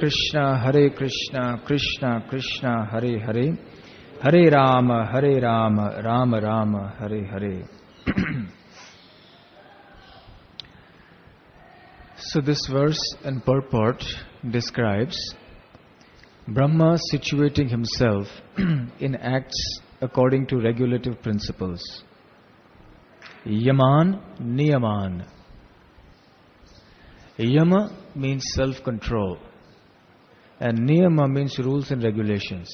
Krishna, Krishna Krishna, Hare Hare, Hare Rama, Rama Rama, Hare Hare. So this verse and purport describes Brahma situating himself in acts according to regulative principles. Yaman, Niyaman. Yama means self-control, and Niyama means rules and regulations.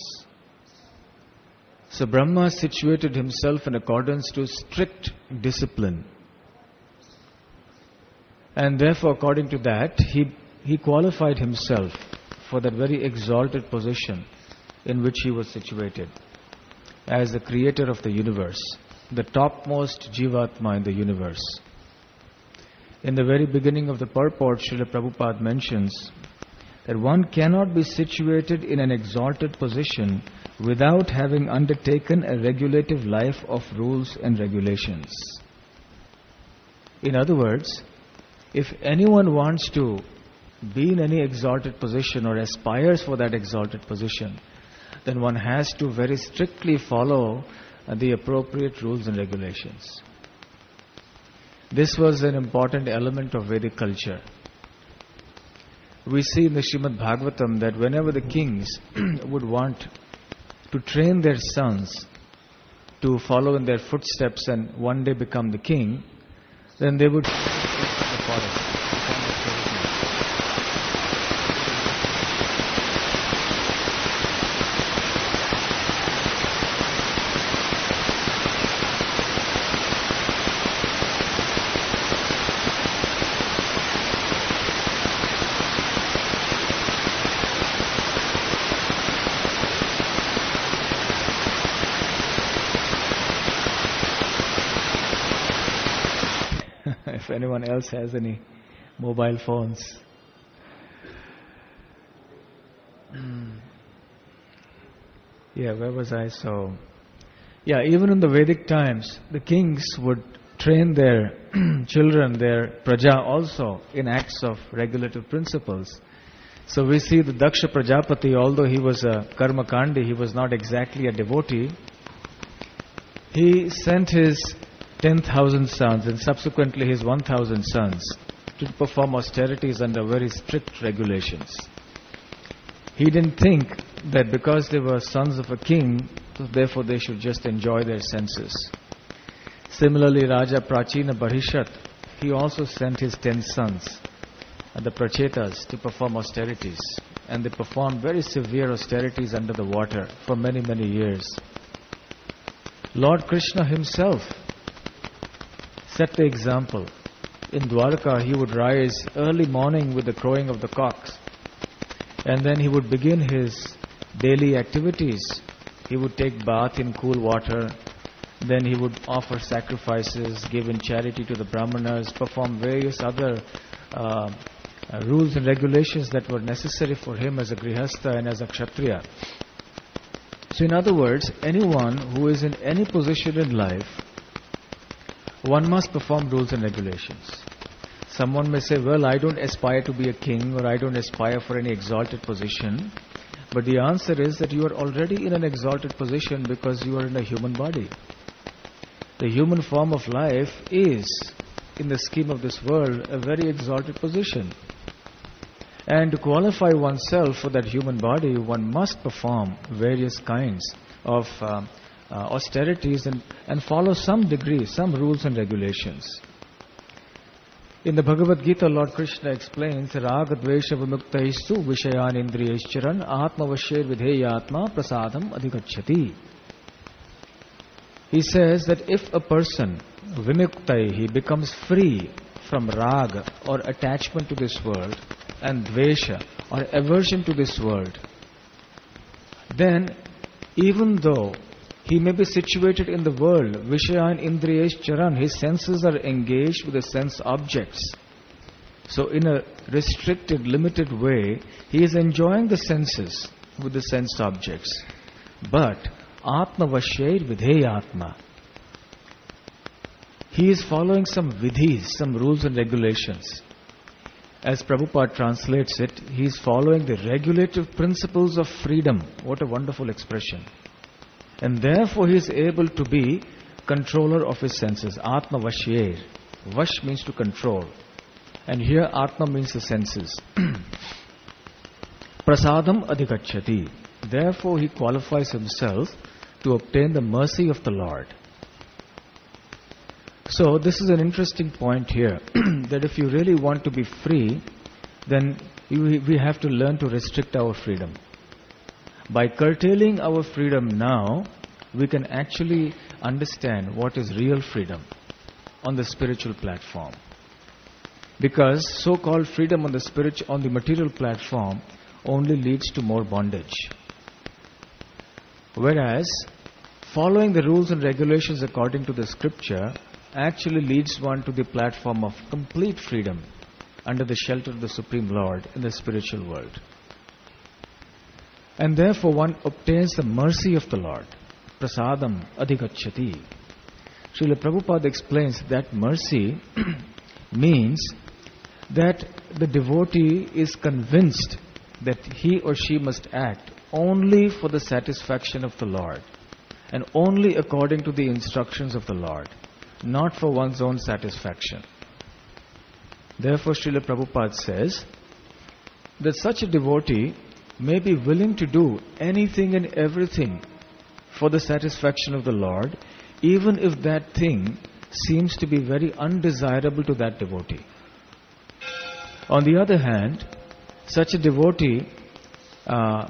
So Brahma situated himself in accordance to strict discipline. And therefore, according to that, he qualified himself for that very exalted position in which he was situated as the creator of the universe, the topmost Jivatma in the universe. In the very beginning of the purport, Srila Prabhupada mentions that one cannot be situated in an exalted position without having undertaken a regulative life of rules and regulations. In other words, if anyone wants to be in any exalted position or aspires for that exalted position, then one has to very strictly follow the appropriate rules and regulations. This was an important element of Vedic culture. We see in the Srimad Bhagavatam that whenever the kings would want to train their sons to follow in their footsteps and one day become the king, then they would the forest. If anyone else has any mobile phones. Yeah, where was I? So, yeah, even in the Vedic times, the kings would train their children, their praja also, in acts of regulative principles. So we see the Daksha Prajapati, although he was a karmakandi, he was not exactly a devotee, he sent his 10,000 sons and subsequently his 1,000 sons to perform austerities under very strict regulations. He didn't think that because they were sons of a king, therefore they should just enjoy their senses. Similarly, Raja Prachina Barishat, he also sent his 10 sons, the Prachetas, to perform austerities. And they performed very severe austerities under the water for many, many years. Lord Krishna himself set the example. In Dwarka, he would rise early morning with the crowing of the cocks, and then he would begin his daily activities. He would take bath in cool water, then he would offer sacrifices, give in charity to the brahmanas, perform various other rules and regulations that were necessary for him as a grihastha and as a kshatriya. So in other words, anyone who is in any position in life, one must perform rules and regulations. Someone may say, well, I don't aspire to be a king or I don't aspire for any exalted position. But the answer is that you are already in an exalted position because you are in a human body. The human form of life is, in the scheme of this world, a very exalted position. And to qualify oneself for that human body, one must perform various kinds of austerities and follow some degree, some rules and regulations. In the Bhagavad Gita, Lord Krishna explains, Raga Dvesha Vimuktaistu Vishayan Indriyescharan Atmavashir Vidheyatma Prasadam Adhikachati. He says that if a person, Vimuktai, he becomes free from raga or attachment to this world and dvesha or aversion to this world, then even though he may be situated in the world, Vishayan Indriyesh Charan, his senses are engaged with the sense objects. So in a restricted, limited way, he is enjoying the senses with the sense objects. But Atma Vasher Vidheyatma, he is following some vidhis, some rules and regulations. as Prabhupada translates it, he is following the regulative principles of freedom. What a wonderful expression. And therefore he is able to be controller of his senses. Atma Vashyer. Vash means to control. And here Atma means the senses. Prasadam adhikachyati. Therefore he qualifies himself to obtain the mercy of the Lord. So this is an interesting point here, that if you really want to be free, then we have to learn to restrict our freedom. By curtailing our freedom now, we can actually understand what is real freedom on the spiritual platform. Because so-called freedom on the material platform only leads to more bondage. Whereas following the rules and regulations according to the scripture actually leads one to the platform of complete freedom under the shelter of the Supreme Lord in the spiritual world. And therefore one obtains the mercy of the Lord. Prasadam adhikachyati. Srila Prabhupada explains that mercy means that the devotee is convinced that he or she must act only for the satisfaction of the Lord and only according to the instructions of the Lord, not for one's own satisfaction. Therefore, Srila Prabhupada says that such a devotee may be willing to do anything and everything for the satisfaction of the Lord, even if that thing seems to be very undesirable to that devotee. On the other hand, such a devotee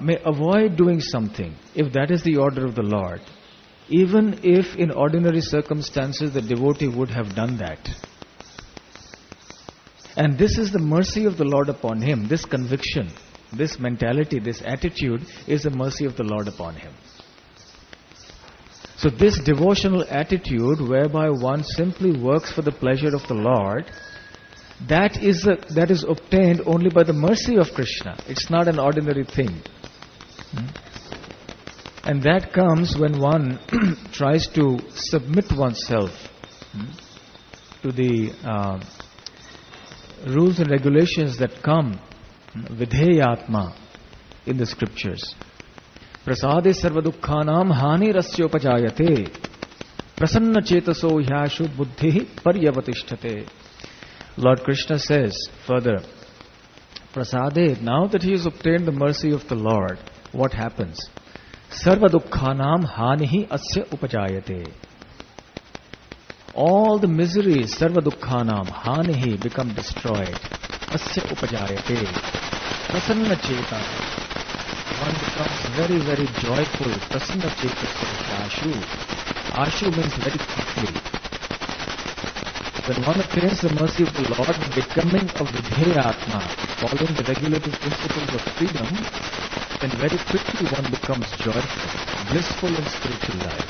may avoid doing something if that is the order of the Lord, even if in ordinary circumstances the devotee would have done that. And this is the mercy of the Lord upon him. This conviction, this mentality, this attitude is the mercy of the Lord upon him. So this devotional attitude whereby one simply works for the pleasure of the Lord, that is obtained only by the mercy of Krishna. It's not an ordinary thing. And that comes when one tries to submit oneself to the rules and regulations that come vidheyatma in the scriptures. Prasade sarva dukkhanam hani rasyopajayate prasanna chetaso hyashu buddhi paryavatishthate. Lord Krishna says further, Prasade, now that he has obtained the mercy of the Lord, what happens? Sarva dukkhanam hanihi asya upajayate. All the miseries, sarva dukkhanam hanihi, become destroyed. Asya upajayate. Prasanna cheta. One becomes very, very joyful. Prasanna cheta ashu. Ashu means very quickly. When one obtains the mercy of the Lord, becoming a vidheyatma, following the regulative principles of freedom, then very quickly one becomes joyful, blissful in spiritual life.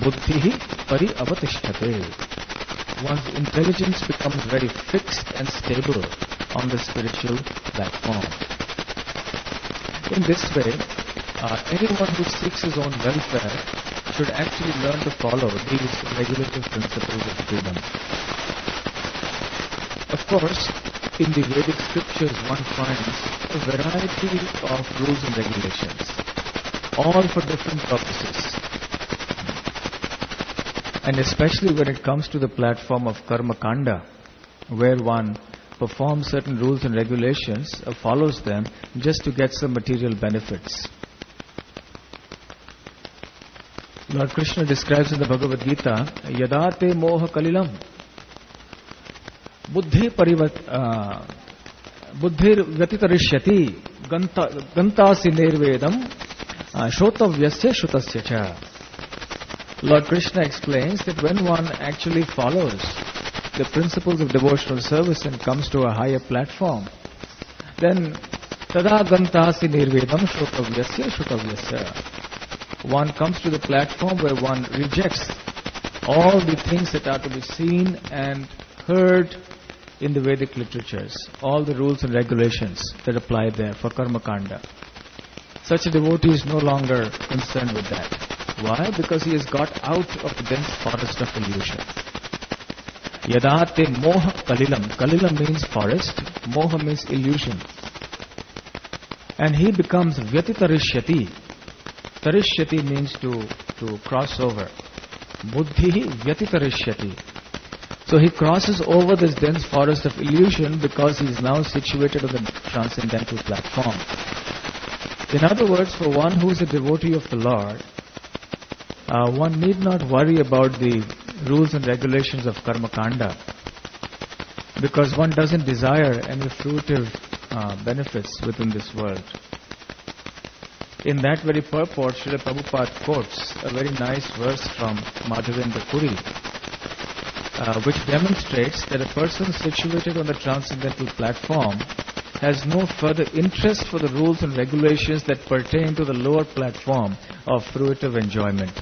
Buddhihi pari avatishthate. One's intelligence becomes very fixed and stable on the spiritual platform. In this way, anyone who seeks his own welfare should actually learn to follow these regulative principles of freedom. Of course, in the Vedic scriptures one finds a variety of rules and regulations, all for different purposes. And especially when it comes to the platform of karma kanda, where one performs certain rules and regulations, follows them just to get some material benefits. Lord Krishna describes in the Bhagavad Gita, Yada te moha kalilam buddhir gatitarishyati gantasi nirvedam shotavyasya shutasya cha. Lord Krishna explains that when one actually follows the principles of devotional service and comes to a higher platform, then tada gantasi nirvedam shotavyasya shutavyasya. One comes to the platform where one rejects all the things that are to be seen and heard in the Vedic literatures, all the rules and regulations that apply there for karma kanda. Such a devotee is no longer concerned with that. Why? Because he has got out of the dense forest of illusion. Yada te moha kalilam. Kalilam means forest. Moha means illusion. And he becomes vyatitarishyati. Tarishyati means to cross over. Buddhihi vyatitarishyati. So he crosses over this dense forest of illusion because he is now situated on the transcendental platform. In other words, for one who is a devotee of the Lord, one need not worry about the rules and regulations of karma kanda, because one doesn't desire any fruitive benefits within this world. In that very purport, Srila Prabhupada quotes a very nice verse from Madhavendra Puri, which demonstrates that a person situated on the transcendental platform has no further interest for the rules and regulations that pertain to the lower platform of fruitive enjoyment.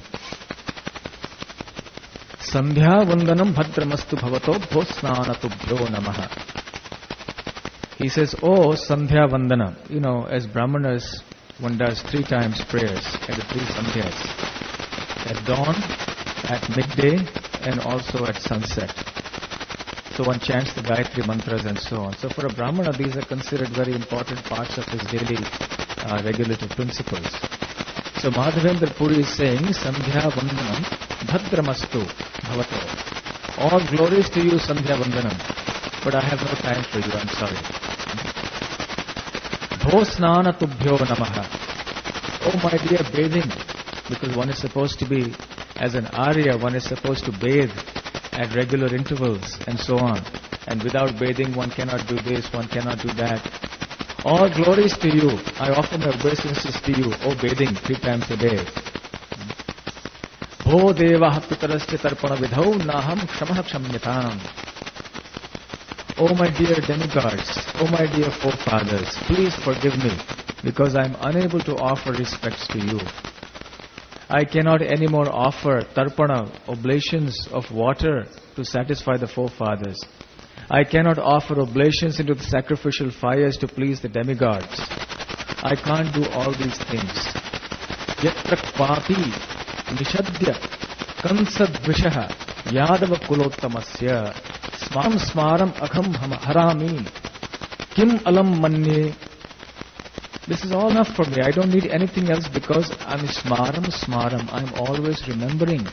Sandhya vandanam bhadramastu bhavato bhosnanatubhyo namaha. He says, oh Sandhya vandana. You know, as Brahmanas, one does 3 times prayers at the 3 Sandhyas. At dawn, at midday, and also at sunset. So one chants the Gayatri mantras and so on. So for a Brahmana, these are considered very important parts of his daily regulative principles. So Madhavendra Puri is saying, Sandhya Vandanam Bhadramastu Bhavato. All glories to you, Sandhya Vandanam. But I have no time for you, I'm sorry. Dhosnana Tubhyo Namaha. Oh my dear bathing, because one is supposed to be, as an Arya, one is supposed to bathe at regular intervals and so on. And without bathing, one cannot do this, one cannot do that. All glories to you. I offer my obeisances to you. Oh, bathing 3 times a day. Bho deva pitarasya tarpana vidhau naham kshamah kshamyatanam. Oh my dear demigods, oh my dear forefathers, please forgive me, because I am unable to offer respects to you. I cannot anymore offer tarpana, oblations of water to satisfy the forefathers. I cannot offer oblations into the sacrificial fires to please the demigods. I can't do all these things. Yatra kvapi nishadya kansadvishaha yadava kulottamasya smaram smaram akham harami kim alam manye. This is all enough for me. I don't need anything else, because I'm smaram. I'm always remembering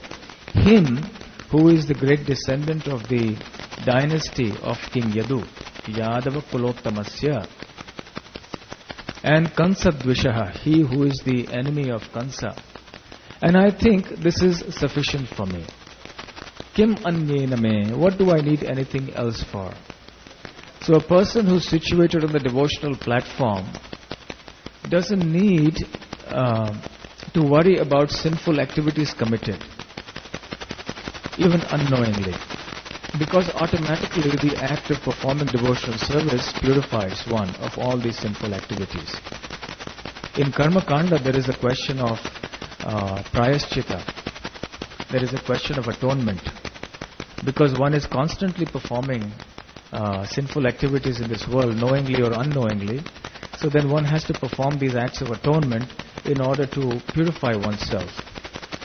him who is the great descendant of the dynasty of King Yadu, Yadava Kulottamasya, and Kansa Dvishaha, he who is the enemy of Kansa. And I think this is sufficient for me. Kim anyena me, what do I need anything else for? So a person who's situated on the devotional platform doesn't need to worry about sinful activities committed, even unknowingly, because automatically the act of performing devotional service purifies one of all these sinful activities. In Karma Kanda, there is a question of prayaschita. There is a question of atonement, because one is constantly performing sinful activities in this world, knowingly or unknowingly. So then one has to perform these acts of atonement in order to purify oneself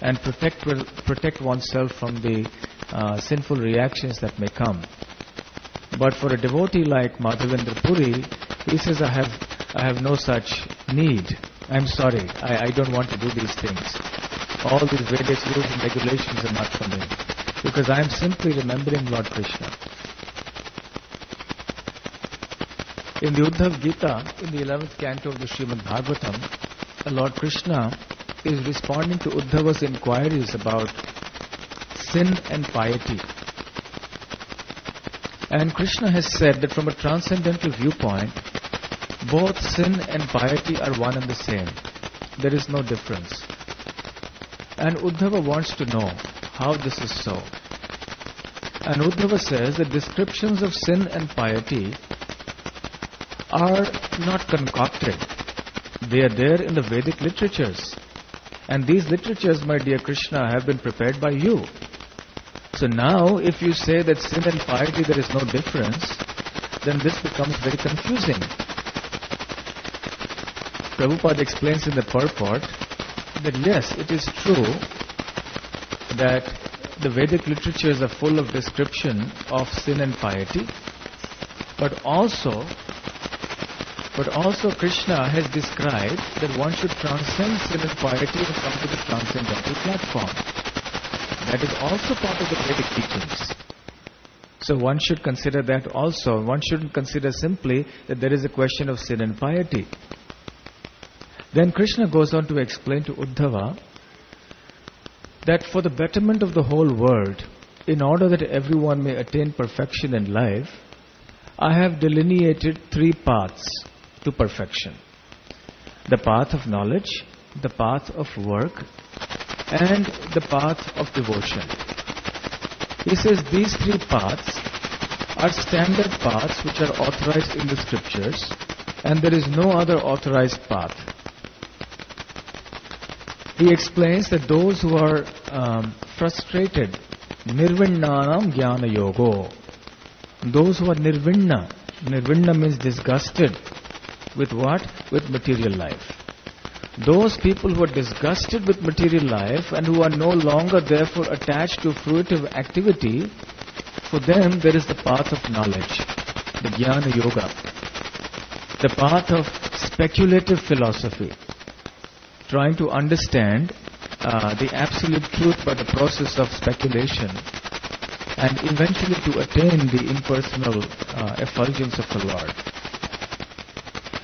and protect oneself from the sinful reactions that may come. But for a devotee like Madhavendra Puri, he says, I have no such need. I'm sorry, I don't want to do these things. All these Vedic rules and regulations are not for me, because I am simply remembering Lord Krishna. In the Uddhav Gita, in the 11th canto of the Srimad Bhagavatam, Lord Krishna is responding to Uddhava's inquiries about sin and piety. And Krishna has said that from a transcendental viewpoint, both sin and piety are one and the same. There is no difference. And Uddhava wants to know how this is so. And Uddhava says that descriptions of sin and piety are not concocted. They are there in the Vedic literatures. And these literatures, my dear Krishna, have been prepared by you. So now, if you say that sin and piety there is no difference, then this becomes very confusing. Prabhupada explains in the purport that yes, it is true that the Vedic literatures are full of description of sin and piety, But also Krishna has described that one should transcend sin and piety and come to the transcendental platform. That is also part of the Vedic teachings. So one should consider that also. One shouldn't consider simply that there is a question of sin and piety. Then Krishna goes on to explain to Uddhava that for the betterment of the whole world, in order that everyone may attain perfection in life, I have delineated 3 paths to perfection. The path of knowledge, the path of work, and the path of devotion. He says these 3 paths are standard paths which are authorized in the scriptures, and there is no other authorized path. He explains that those who are frustrated, nirvinnanam jnana yogo, those who are nirvinna means disgusted with what? With material life. Those people who are disgusted with material life and who are no longer therefore attached to fruitive activity, for them there is the path of knowledge, the jnana yoga, the path of speculative philosophy, trying to understand the absolute truth by the process of speculation, and eventually to attain the impersonal effulgence of the Lord.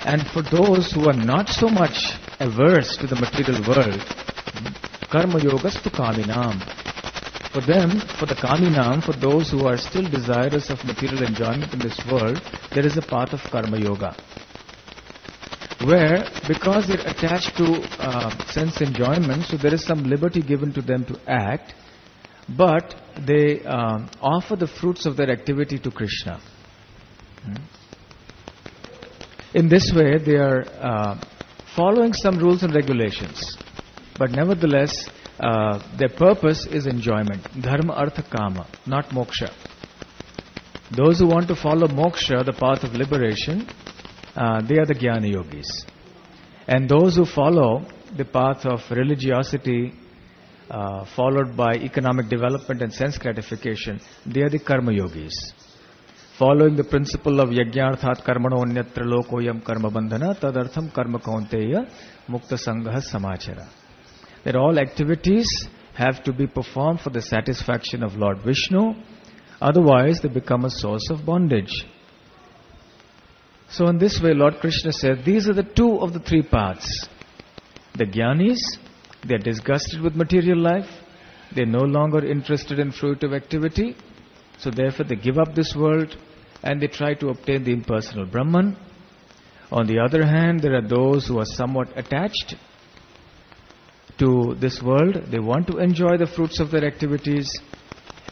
And for those who are not so much averse to the material world, karma yogastu kaminam. For them, for the kaminam, for those who are still desirous of material enjoyment in this world, there is a path of karma yoga, where because they're attached to sense enjoyment, so there is some liberty given to them to act, but they offer the fruits of their activity to Krishna. In this way, they are following some rules and regulations, but nevertheless, their purpose is enjoyment. Dharma, artha, kama, not moksha. Those who want to follow moksha, the path of liberation, they are the jnana yogis. And those who follow the path of religiosity, followed by economic development and sense gratification, they are the karma yogis. Following the principle of yajñārthāt karmano anyatra lokoyam karma bandhana tadartham karma kaunteya mukta sangha samachara. That all activities have to be performed for the satisfaction of Lord Vishnu, otherwise they become a source of bondage. So in this way, Lord Krishna said, these are the 2 of the 3 paths. The jnanis, they are disgusted with material life, they are no longer interested in fruitive activity, so therefore they give up this world and they try to obtain the impersonal Brahman. On the other hand, there are those who are somewhat attached to this world. They want to enjoy the fruits of their activities,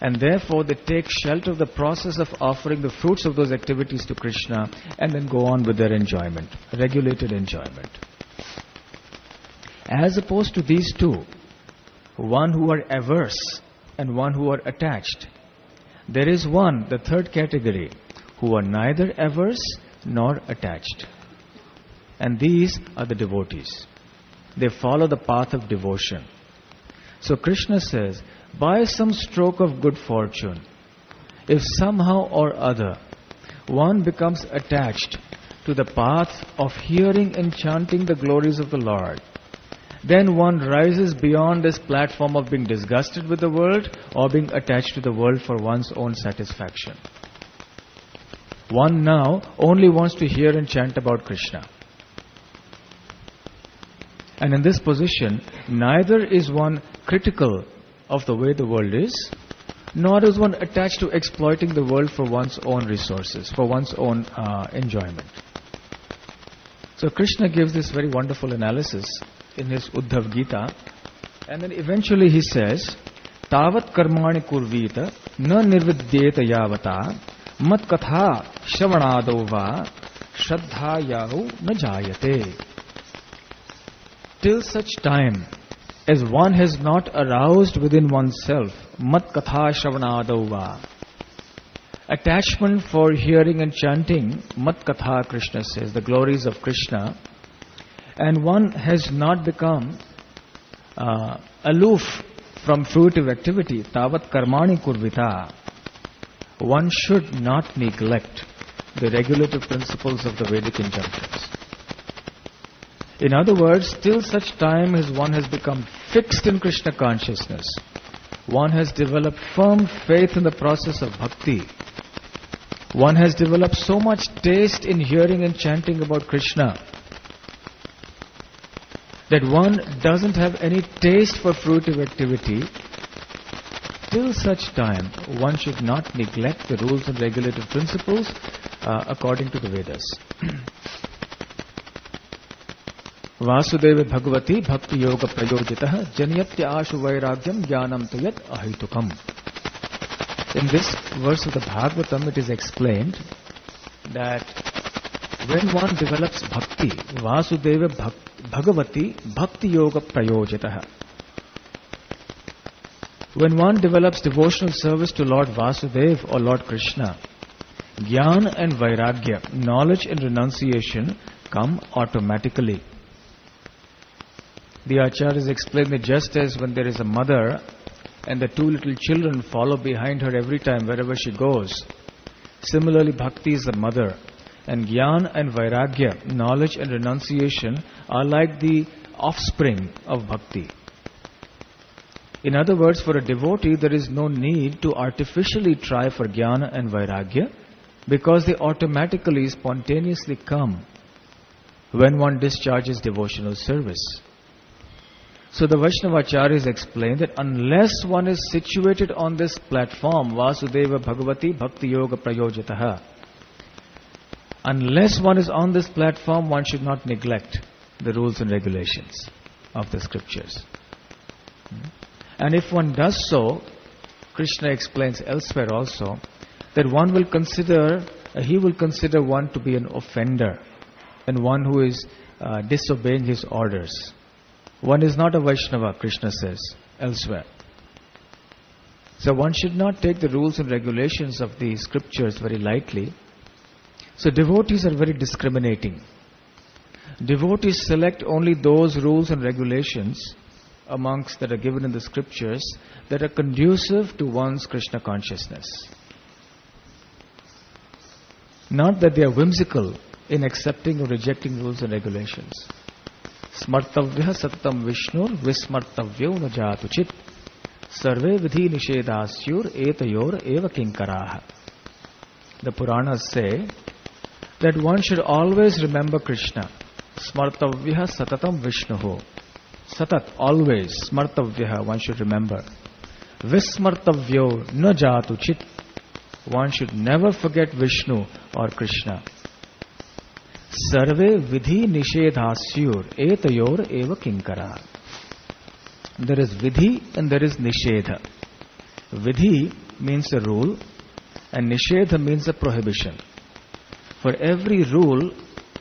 and therefore they take shelter of the process of offering the fruits of those activities to Krishna and then go on with their enjoyment, regulated enjoyment. As opposed to these 2, one who are averse and one who are attached, there is one, the 3rd category, who are neither averse nor attached. And these are the devotees. They follow the path of devotion. So Krishna says, by some stroke of good fortune, if somehow or other one becomes attached to the path of hearing and chanting the glories of the Lord, then one rises beyond this platform of being disgusted with the world or being attached to the world for one's own satisfaction. One now only wants to hear and chant about Krishna. And in this position, neither is one critical of the way the world is, nor is one attached to exploiting the world for one's own resources, for one's own enjoyment. So Krishna gives this very wonderful analysis in his Uddhav Gita, and then eventually he says, Tavat karmani kurvita na nirvidyeta yavata mat katha shravanado va shraddha yahu na jayate. Till such time as one has not aroused within oneself mat katha shravanado va, attachment for hearing and chanting mat katha, Krishna says, the glories of Krishna, and one has not become aloof from fruitive activity, tavat karmani kurvita, one should not neglect the regulative principles of the Vedic injunctions. In other words, till such time as one has become fixed in Krishna consciousness, one has developed firm faith in the process of bhakti, one has developed so much taste in hearing and chanting about Krishna that one doesn't have any taste for fruitive activity. Till such time, one should not neglect the rules and regulative principles according to the Vedas. Vasudeva Bhagavati Bhakti Yoga Prayojitah Janyatya Ashu Vairagyam Jnanam Tuyat Ahitukam. In this verse of the Bhagavatam, it is explained that when one develops bhakti, Vasudeva Bhagavati Bhakti Yoga Prayojitah. When one develops devotional service to Lord Vasudeva or Lord Krishna, Jnana and Vairagya, knowledge and renunciation, come automatically. The Acharyas explain that just as when there is a mother and the two little children follow behind her every time wherever she goes, similarly bhakti is the mother, and Jnana and Vairagya, knowledge and renunciation, are like the offspring of bhakti. In other words, for a devotee there is no need to artificially try for Jnana and Vairagya, because they automatically, spontaneously come when one discharges devotional service. So the Vaishnavacharyas explain that unless one is situated on this platform, Vasudeva Bhagavati Bhakti Yoga Prayojitaha, unless one is on this platform, one should not neglect the rules and regulations of the scriptures. And if one does so, Krishna explains elsewhere also, that one will consider, he will consider one to be an offender and one who is disobeying his orders. One is not a Vaishnava, Krishna says elsewhere. So one should not take the rules and regulations of the scriptures very lightly. So devotees are very discriminating. Devotees select only those rules and regulations amongst that are given in the scriptures that are conducive to one's Krishna consciousness. Not that they are whimsical in accepting or rejecting rules and regulations. Smartavya satam Vishnur vismartavyo na jatu chit sarve vidhi nishedasyur etayor eva kinkaraha. The Puranas say that one should always remember Krishna. Smartavya satatam Vishnuhu. Satat, always. Smartavya, one should remember. Vismartavyo na jatu chit. One should never forget Vishnu or Krishna. Sarve vidhi nishedhasyur etayor eva kinkara. There is vidhi and there is nishedha. Vidhi means a rule and nishedha means a prohibition. For every rule,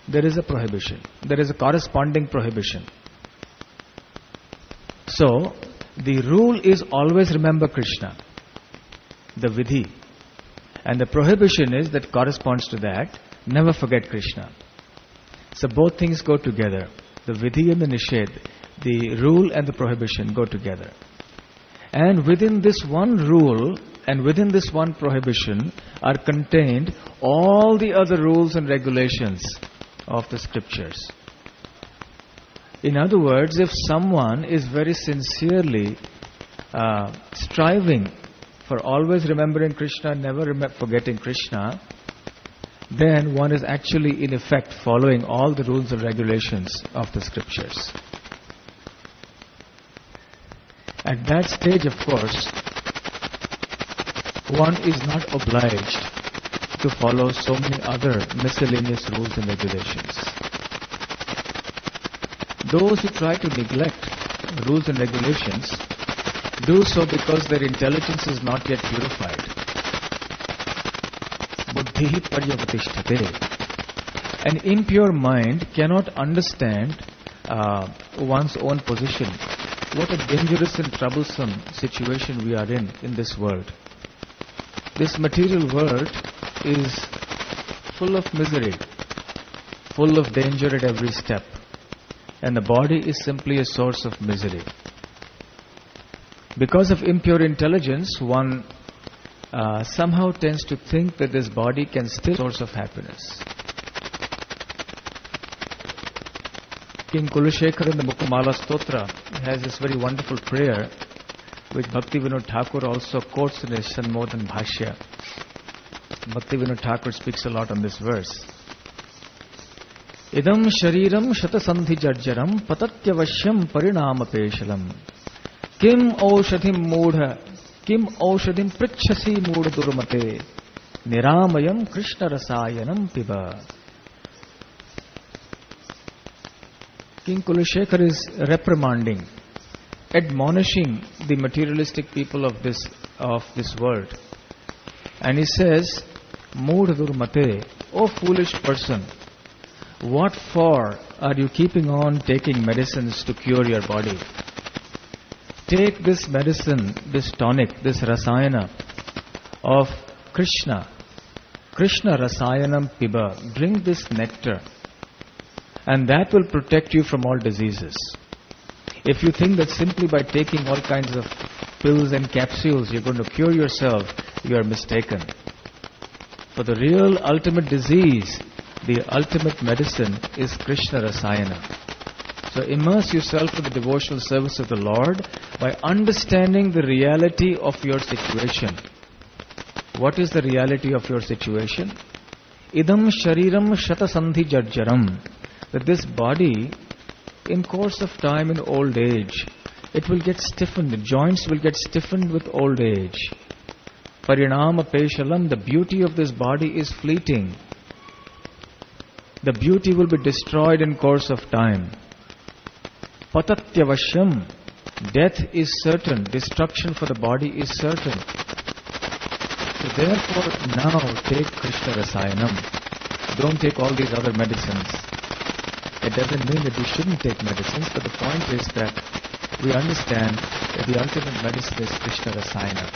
there is a prohibition. There is a corresponding prohibition. So, the rule is always remember Krishna, the vidhi. And the prohibition is that corresponds to that, never forget Krishna. So both things go together. The vidhi and the nishedh, the rule and the prohibition go together. And within this one rule and within this one prohibition are contained all the other rules and regulations of the scriptures. In other words, if someone is very sincerely striving for always remembering Krishna, never forgetting Krishna, then one is actually in effect following all the rules and regulations of the scriptures. At that stage, of course, one is not obliged to follow so many other miscellaneous rules and regulations. Those who try to neglect rules and regulations do so because their intelligence is not yet purified. Buddhihi paryavatishthate. An impure mind cannot understand one's own position. What a dangerous and troublesome situation we are in this world. This material world is full of misery, full of danger at every step. And the body is simply a source of misery. Because of impure intelligence, one somehow tends to think that this body can still be a source of happiness. King Kulashekar in the Mukamala Stotra has this very wonderful prayer which Bhakti Vinod Thakur also quotes in his Sanmodhan Bhashya. Bhakti Vinod Thakur speaks a lot on this verse. Idam shariram shatasandhi jarjaram patatyavashyam parinamapeshalam kim aushadhim pritchasi moodha durmate niramayam krishna rasayanam piba. King Kulashekar is reprimanding, admonishing the materialistic people of this world. And he says, Moodha durmate, O foolish person, what for are you keeping on taking medicines to cure your body? Take this medicine, this tonic, this rasayana of Krishna. Krishna rasayanam piba. Drink this nectar. And that will protect you from all diseases. If you think that simply by taking all kinds of pills and capsules you're going to cure yourself, you are mistaken. For the real ultimate disease, the ultimate medicine is Krishna Rasayana. So immerse yourself in the devotional service of the Lord by understanding the reality of your situation. What is the reality of your situation? Idam shariram shatasandhi jarjaram. That this body, in course of time in old age, it will get stiffened, the joints will get stiffened with old age. Parinama peshalam, the beauty of this body is fleeting. The beauty will be destroyed in course of time. Patatyavashyam, death is certain, destruction for the body is certain. So therefore now take Krishna Rasayanam. Don't take all these other medicines. It doesn't mean that we shouldn't take medicines, but the point is that we understand that the ultimate medicine is Krishna Rasayana.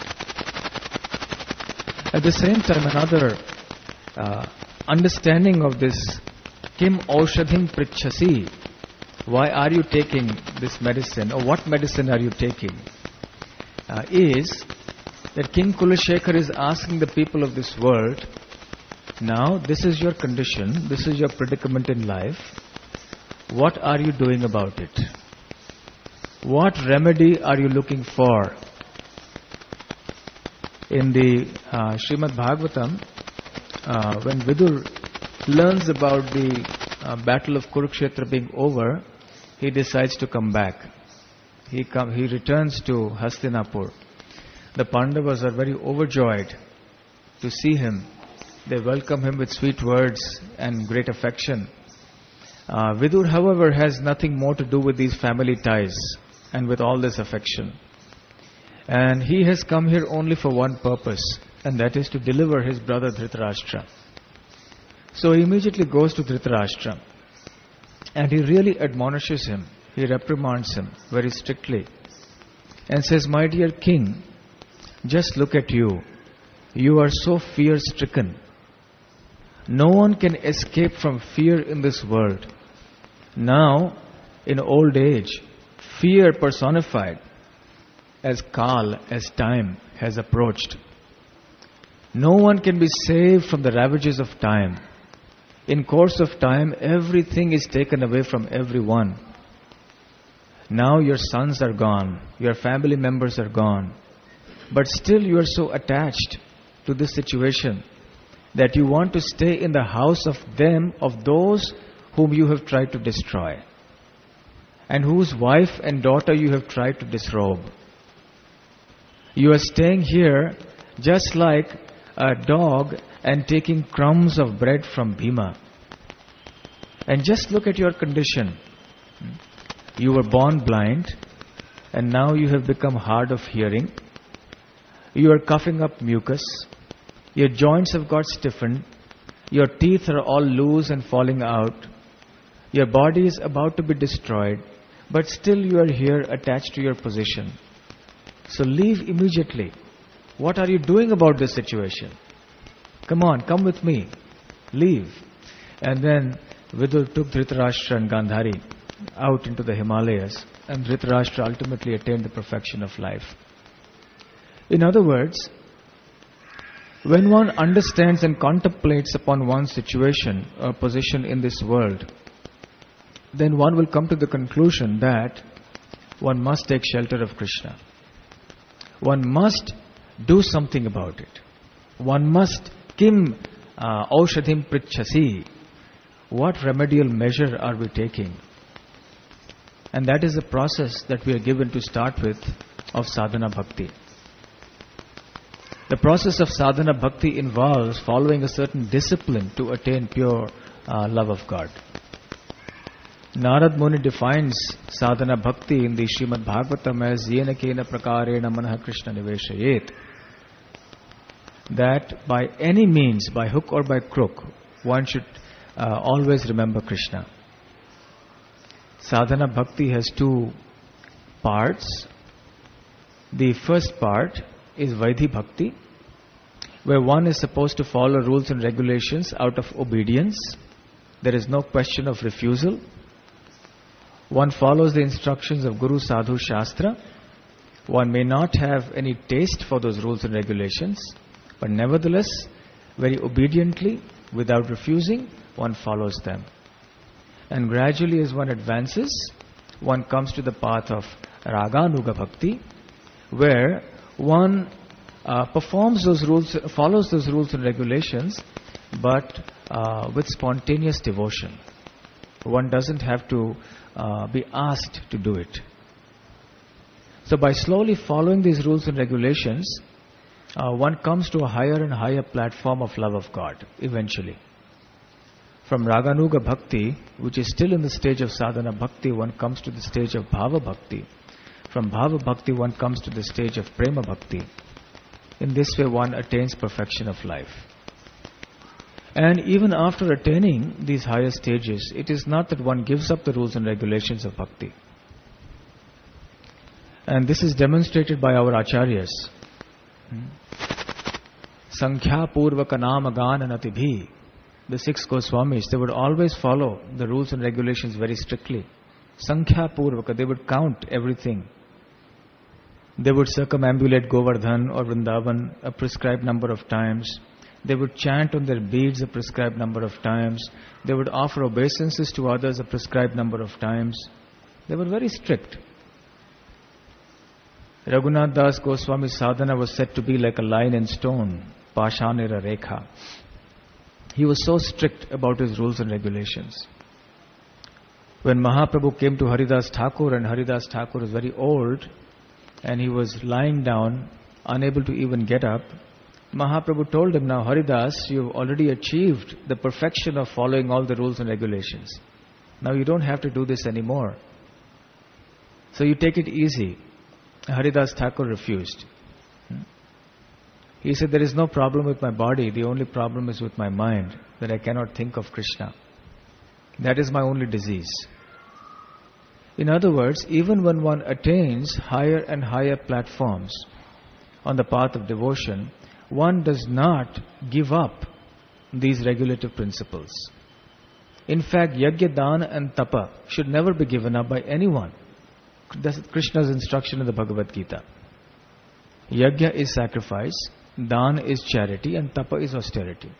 At the same time, another understanding of this Kim Aushadhim Pritchasi, why are you taking this medicine, or what medicine are you taking, is that King Kulashekar is asking the people of this world, now this is your condition, this is your predicament in life. What are you doing about it? What remedy are you looking for? In the Srimad Bhagavatam, when Vidur learns about the battle of Kurukshetra being over, he decides to come back. He returns to Hastinapur. The Pandavas are very overjoyed to see him. They welcome him with sweet words and great affection. Vidur, however, has nothing more to do with these family ties and with all this affection. And he has come here only for one purpose, and that is to deliver his brother Dhritarashtra. So he immediately goes to Dhritarashtra and he really admonishes him. He reprimands him very strictly and says, my dear king, just look at you. You are so fear-stricken. No one can escape from fear in this world. Now, in old age, fear personified as Kal, as time, has approached. No one can be saved from the ravages of time. In course of time, everything is taken away from everyone. Now your sons are gone, your family members are gone, but still you are so attached to this situation that you want to stay in the house of them, of those whom you have tried to destroy, and whose wife and daughter you have tried to disrobe. You are staying here just like a dog and taking crumbs of bread from Bhima. And just look at your condition. You were born blind, and now you have become hard of hearing. You are coughing up mucus. Your joints have got stiffened. Your teeth are all loose and falling out. Your body is about to be destroyed, but still you are here attached to your position. So leave immediately. What are you doing about this situation? Come on, come with me. Leave. And then Vidur took Dhritarashtra and Gandhari out into the Himalayas, and Dhritarashtra ultimately attained the perfection of life. In other words, When one understands and contemplates upon one's situation or position in this world, then one will come to the conclusion that one must take shelter of Krishna. One must do something about it. One must kim aushadhim prichhasi. What remedial measure are we taking? And that is the process that we are given to start with of sadhana bhakti. The process of sadhana bhakti involves following a certain discipline to attain pure love of God. Narad Muni defines sadhana bhakti in the Srimad Bhagavatam as yena kena prakarena manah Krishna niveshayet. That by any means, by hook or by crook, one should always remember Krishna. Sadhana bhakti has two parts. The first part is Vaidhi bhakti, where one is supposed to follow rules and regulations out of obedience. There is no question of refusal. One follows the instructions of Guru, Sadhu, Shastra. One may not have any taste for those rules and regulations, but nevertheless, very obediently, without refusing, one follows them. And gradually as one advances, one comes to the path of Raganuga Bhakti, where one performs those rules, follows those rules and regulations, but with spontaneous devotion. One doesn't have to be asked to do it. So by slowly following these rules and regulations, one comes to a higher and higher platform of love of God, eventually. From Raganuga Bhakti, which is still in the stage of Sadhana Bhakti, one comes to the stage of Bhava Bhakti. From Bhava Bhakti, one comes to the stage of Prema Bhakti. In this way, one attains perfection of life. And even after attaining these higher stages, it is not that one gives up the rules and regulations of Bhakti. And this is demonstrated by our Acharyas. Sankhya Purvaka Nama Gananati Bhi. The 6 Goswamis, they would always follow the rules and regulations very strictly. Sankhya Purvaka, they would count everything. They would circumambulate Govardhan or Vrindavan a prescribed number of times. They would chant on their beads a prescribed number of times. They would offer obeisances to others a prescribed number of times. They were very strict. Raghunath Das Goswami's sadhana was said to be like a line in stone, Pashanira Rekha. He was so strict about his rules and regulations. When Mahaprabhu came to Haridas Thakur, and Haridas Thakur was very old, and he was lying down, unable to even get up, Mahaprabhu told him, now Haridas, you've already achieved the perfection of following all the rules and regulations. Now you don't have to do this anymore. So you take it easy. Haridas Thakur refused. He said, there is no problem with my body, the only problem is with my mind, that I cannot think of Krishna. That is my only disease. In other words, even when one attains higher and higher platforms on the path of devotion, one does not give up these regulative principles. In fact, Yajna, Dana and Tapa should never be given up by anyone. That's Krishna's instruction in the Bhagavad Gita. Yajna is sacrifice, Dana is charity, and Tapa is austerity.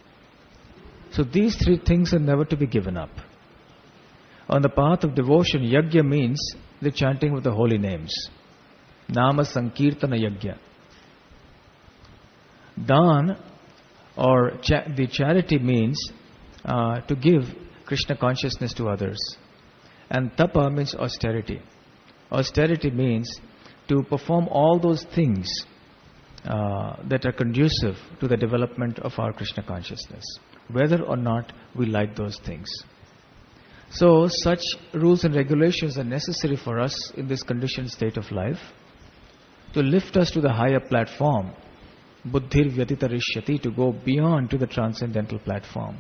So these 3 things are never to be given up. On the path of devotion, Yajna means the chanting of the holy names. Nama Sankirtana Yajna. Dan or the charity means to give Krishna consciousness to others. And Tapa means austerity. Austerity means to perform all those things that are conducive to the development of our Krishna consciousness, whether or not we like those things. So such rules and regulations are necessary for us in this conditioned state of life to lift us to the higher platform, buddhir vyatitarishyati, to go beyond to the transcendental platform.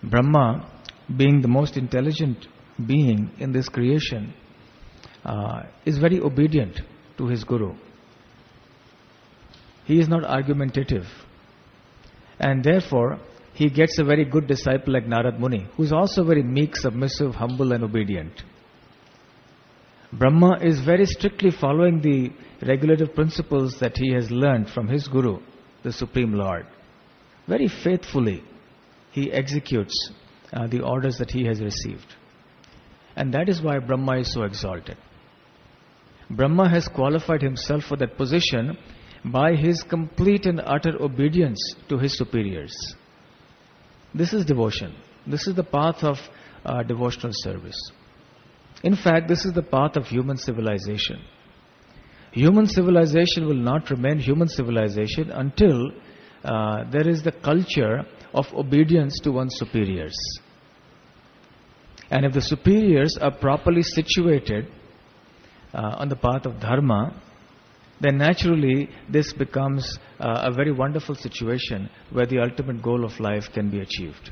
Brahma, being the most intelligent being in this creation, is very obedient to his guru. He is not argumentative, and therefore he gets a very good disciple like Narad Muni, who is also very meek, submissive, humble and obedient. Brahma is very strictly following the regulative principles that he has learned from his guru, the Supreme Lord. Very faithfully, he executes the orders that he has received. And that is why Brahma is so exalted. Brahma has qualified himself for that position by his complete and utter obedience to his superiors. This is devotion. This is the path of devotional service. In fact, this is the path of human civilization. Human civilization will not remain human civilization until there is the culture of obedience to one's superiors. And if the superiors are properly situated on the path of dharma, then naturally this becomes a very wonderful situation where the ultimate goal of life can be achieved.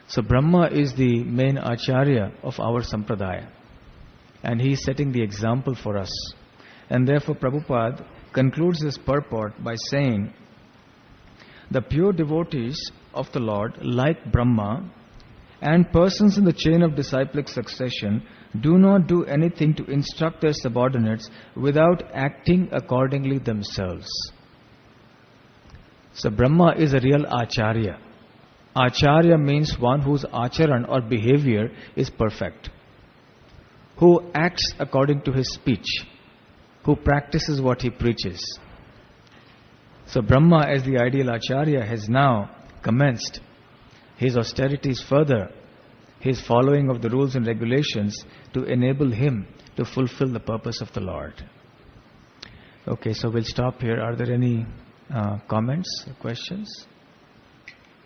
So Brahma is the main acharya of our sampradaya, and he is setting the example for us. And therefore Prabhupada concludes this purport by saying, the pure devotees of the Lord, like Brahma, and persons in the chain of disciplic succession, do not do anything to instruct their subordinates without acting accordingly themselves. So Brahma is a real acharya. Acharya means one whose acharan or behavior is perfect, who acts according to his speech, who practices what he preaches. So Brahma, as the ideal acharya, has now commenced his austerities further, his following of the rules and regulations to enable him to fulfill the purpose of the Lord. Okay, so we'll stop here. Are there any comments or questions?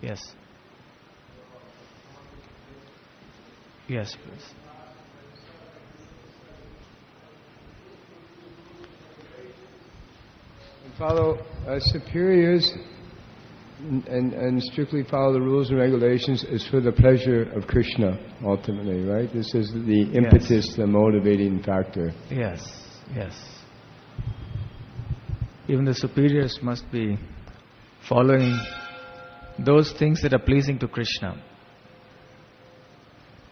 Yes. Yes, please. Follow superiors and strictly follow the rules and regulations is for the pleasure of Krishna, ultimately, right? This is the impetus, yes, the motivating factor. Yes, yes. Even the superiors must be following those things that are pleasing to Krishna.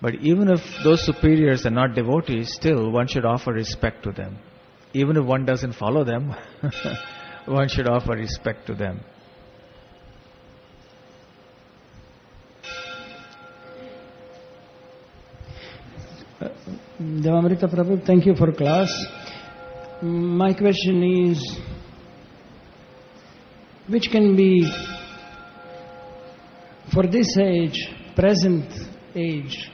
But even if those superiors are not devotees, still one should offer respect to them. Even if one doesn't follow them, one should offer respect to them. Devamrita Prabhu, thank you for class. My question is, which can be, for this age, present age,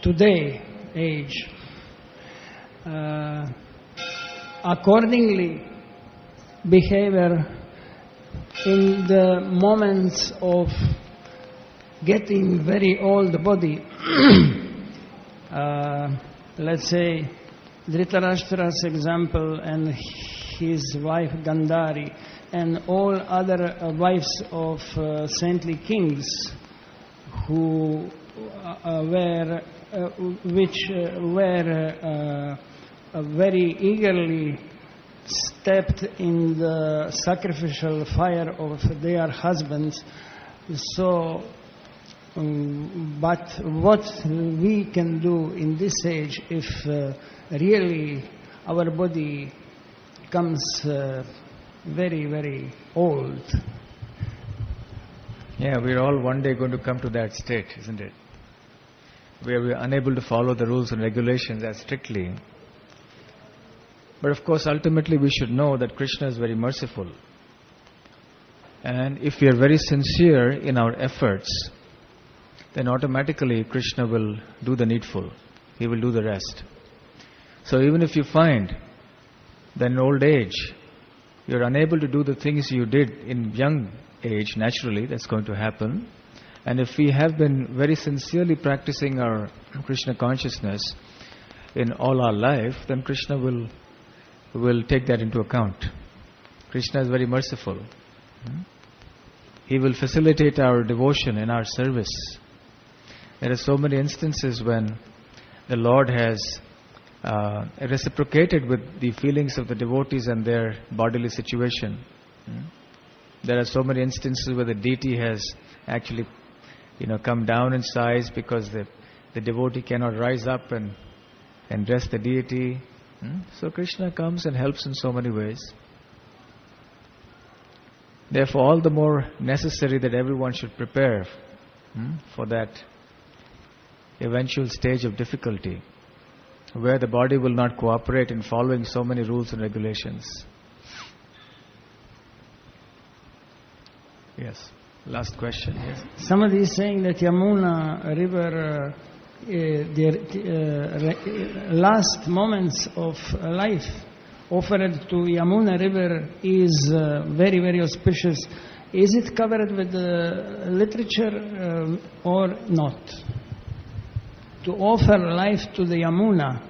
today age, accordingly behavior in the moments of getting very old body. Let's say Dhritarashtra's example and his wife Gandhari and all other wives of saintly kings who were very eagerly stepped in the sacrificial fire of their husbands. So, but what we can do in this age if really our body comes very, very old? Yeah, we're all one day going to come to that state, isn't it? Where we're unable to follow the rules and regulations as strictly. But of course, ultimately we should know that Krishna is very merciful. And if we are very sincere in our efforts, then automatically Krishna will do the needful. He will do the rest. So even if you find that in old age, you're unable to do the things you did in young age, naturally that's going to happen. And if we have been very sincerely practicing our Krishna consciousness in all our life, then Krishna will take that into account. Krishna is very merciful. He will facilitate our devotion and our service. There are so many instances when the Lord has reciprocated with the feelings of the devotees and their bodily situation. There are so many instances where the deity has actually, come down in size because the devotee cannot rise up and dress the deity. So Krishna comes and helps in so many ways. Therefore, all the more necessary that everyone should prepare for that eventual stage of difficulty, where the body will not cooperate in following so many rules and regulations. Yes. Last question. Yes. Somebody is saying that Yamuna River, last moments of life offered to Yamuna River is very, very auspicious. Is it covered with literature or not? To offer life to the Yamuna.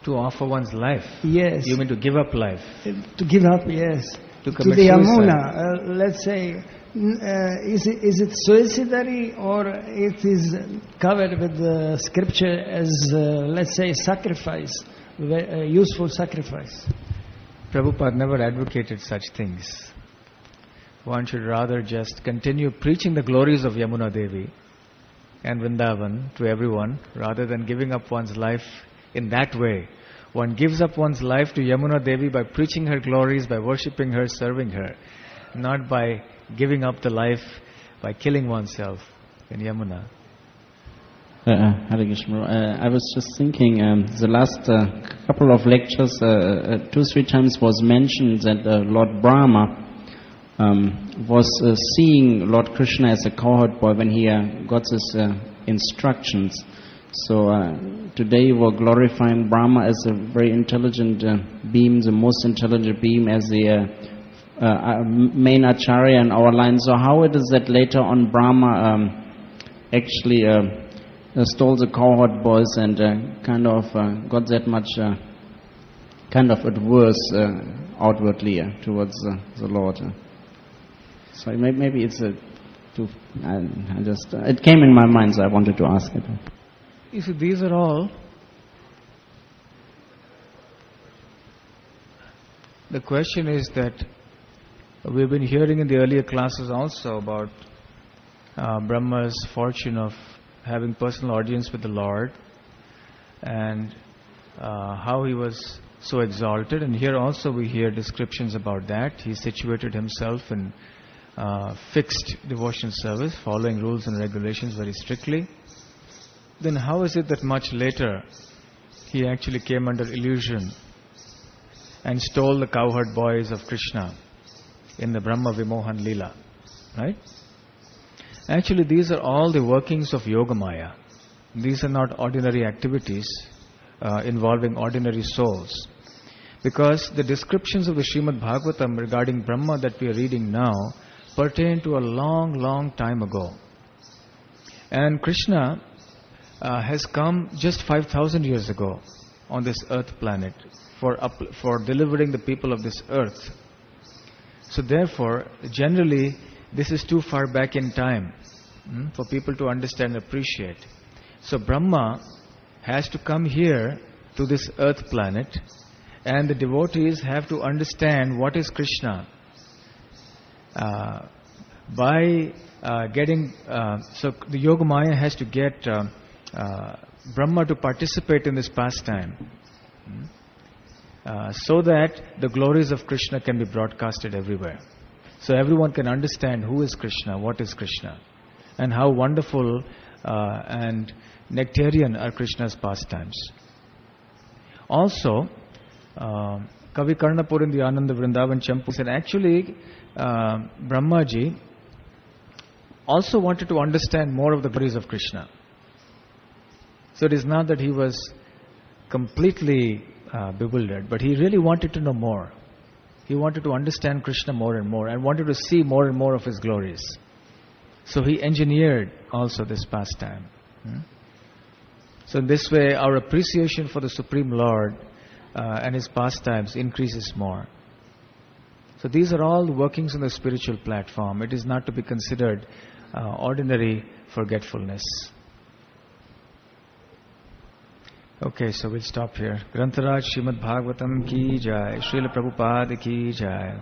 To offer one's life? Yes. You mean to give up life? To give up, yes. To the commit suicide. Yamuna, let's say, is it suicidary or it is covered with the scripture as, let's say, sacrifice, useful sacrifice? Prabhupada never advocated such things. One should rather just continue preaching the glories of Yamuna Devi and Vrindavan to everyone, rather than giving up one's life in that way. One gives up one's life to Yamuna Devi by preaching her glories, by worshipping her, serving her, not by giving up the life by killing oneself in Yamuna. Hare Krishna. I was just thinking, the last couple of lectures, 2-3 times was mentioned that Lord Brahma was seeing Lord Krishna as a cowherd boy when he got his instructions. So today we're glorifying Brahma as a very intelligent being, the most intelligent being, as the main acharya in our line. So how it is that later on Brahma actually stole the cowherd boys and kind of got that much kind of adverse outwardly towards the Lord? So maybe it's I just it came in my mind, so I wanted to ask it. You see, these are all the question is that we've been hearing in the earlier classes also about Brahma's fortune of having personal audience with the Lord, and how he was so exalted. And here also we hear descriptions about that. He situated himself in fixed devotional service, following rules and regulations very strictly. Then how is it that much later he actually came under illusion and stole the cowherd boys of Krishna in the Brahma Vimohan Leela? Right? Actually, these are all the workings of Yogamaya. These are not ordinary activities involving ordinary souls. Because the descriptions of the Srimad Bhagavatam regarding Brahma that we are reading now pertain to a long, long time ago. And Krishna has come just 5,000 years ago on this earth planet for delivering the people of this earth. So therefore, generally, this is too far back in time for people to understand and appreciate. So Brahma has to come here to this earth planet, and the devotees have to understand what is Krishna. By getting, so the Yogamaya has to get Brahma to participate in this pastime, so that the glories of Krishna can be broadcasted everywhere. So everyone can understand who is Krishna, what is Krishna, and how wonderful and nectarian are Krishna's pastimes. Also, Kavi Karnapur in the Ananda Vrindavan Champu said actually Brahmaji also wanted to understand more of the glories of Krishna. So it is not that he was completely bewildered, but he really wanted to know more. He wanted to understand Krishna more and more, and wanted to see more and more of his glories. So he engineered also this pastime. So in this way, our appreciation for the Supreme Lord and his pastimes increases more. So these are all the workings on the spiritual platform. It is not to be considered ordinary forgetfulness. Okay, so we'll stop here. Grantaraj Srimad Bhagavatam ki jai, Srila Prabhupada ki jai.